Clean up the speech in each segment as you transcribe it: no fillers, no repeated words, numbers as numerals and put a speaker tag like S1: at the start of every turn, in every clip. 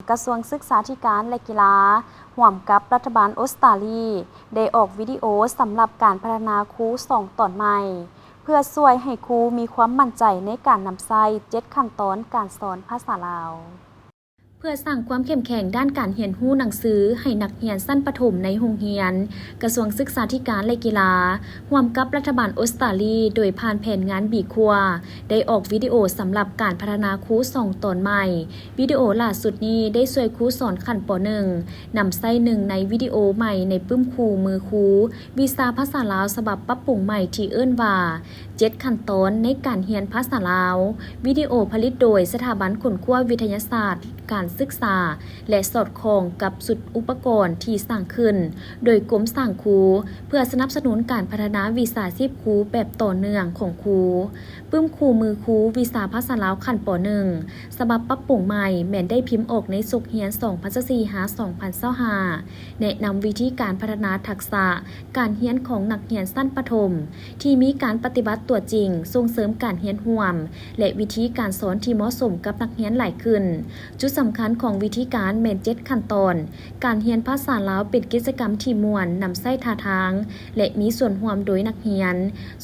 S1: กระทรวงศึกษาธิการและกีฬาร่วมกับรัฐบาลออสเตรเลียได้ออกวิดีโอสำหรับการพัฒนาครู2 ตอนใหม่ เพื่อช่วยให้ครูมีความมั่นใจในการนำใช้7 ขั้นตอนการสอนภาษาลาวเพื่อสร้างความเข้มแข็งด้านการเรียนรู้หนังสือให้นักเรียนชั้นประถมในโรงเรียนกระทรวงศึกษาธิการและกีฬาร่วมกับรัฐบาลออสเตรเลียโดยผ่านแผนงานบีคัวได้ออกวิดีโอสำหรับการพัฒนาครู2 ตอนใหม่วิดีโอล่าสุดนี้ได้ช่วยครูสอนขั้นป .1 นำใช้1ในวิดีโอใหม่ในปึ้มครูมือครูวิชาภาษาลาวฉบับปรับปรุงใหม่ที่เอิ้นว่า7 ขั้นตอนในการเรียนภาษาลาววิดีโอผลิตโดยสถาบันค้นคว้าวิทยาศาสตร์การศึกษาและสอดคล้องกับสุดอุปกรณ์ที่สร้างขึ้นโดยกรมสร้างครูเพื่อสนับสนุนการพัฒนาวิชาชีพครูแบบต่อเนื่องของครูปึ้มครูมือครูวิชาภาษาลาวขั้นป .1 ฉบับปรับปรุงใหม่แม้นได้พิมพ์ออกในสุขเฮียน2024-2025แนะนำวิธีการพัฒนาทักษะการเรียนของนักเรียนชั้นประถมที่มีการปฏิบัติตัวจริงส่งเสริมการเรียนร่วมและวิธีการสอนที่เหมาะสมกับนักเรียนหลายขึ้นจุดสำคัญของวิธีการแม่น7 ขั้นตอนการเรียนภาษาลาวเป็นกิจกรรมที่ม่วนนำใช้ท่าทางและมีส่วนร่วมโดยนักเรียน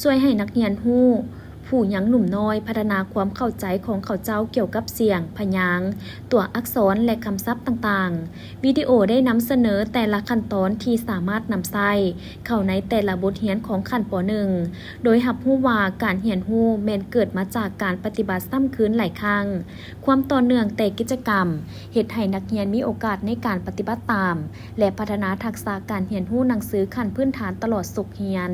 S1: ช่วยให้นักเรียนรู้ผู้ยังหนุ่มน้อยพัฒนาความเข้าใจของเขาเจ้าเกี่ยวกับเสียงพยางค์ตัวอักษรและคำศัพท์ต่างๆวิดีโอได้นำเสนอแต่ละขั้นตอนที่สามารถนำใช้เข้าในแต่ละบทเรียนของขั้นป .1 โดยรับรู้ว่าการเรียนรู้แม้นเกิดมาจากการปฏิบัติซ้ำคืนหลายครั้งความต่อเนื่องแต่กิจกรรมเฮ็ดให้นักเรียนมีโอกาสในการปฏิบัติตามและพัฒนาทักษะการเรียนรู้หนังสือขั้นพื้นฐานตลอดสุขเรียน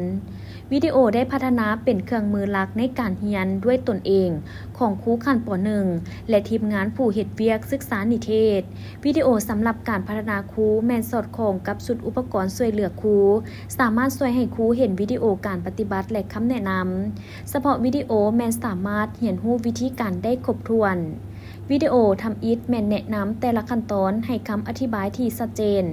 S1: วิดีโอได้พัฒนาเป็นเครื่องมือหลักในการเรียนด้วยตนเองของครูขั้นป .1 และทีมงานผู้เฮ็ดเวียกศึกษานิเทศวิดีโอสำหรับการพัฒนาครูแม่นสอดคล้องกับชุดอุปกรณ์ช่วยเหลือครูสามารถช่วยให้ครูเห็นวิดีโอการปฏิบัติและคำแนะนำเฉพาะวิดีโอแม่นสามารถเรียนรู้วิธีการได้ครบถ้วนวิดีโอทำอิฐแม่นแนะนำแต่ละขั้นตอนให้คำอธิบายที่ชัดเจน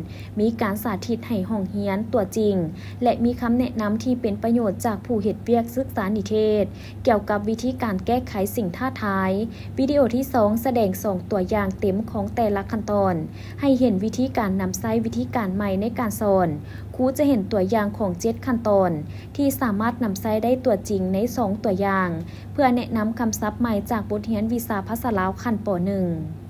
S1: มีการสาธิตให้ห้องเรียนตัวจริงและมีคำแนะนำที่เป็นประโยชน์จากผู้เฮ็ดเวียกศึกษานิเทศเกี่ยวกับวิธีการแก้ไขสิ่งท้าทายวิดีโอที่2แสดง2 ตัวอย่างเต็มของแต่ละขั้นตอนให้เห็นวิธีการนำใช้วิธีการใหม่ในการสอนครูจะเห็นตัวอย่างของ7 ขั้นตอนที่สามารถนำใช้ได้ตัวจริงใน2 ตัวอย่างเพื่อแนะนำคำศัพท์ใหม่จากบทเรียนวิชาภาษาลาวขั้นป .1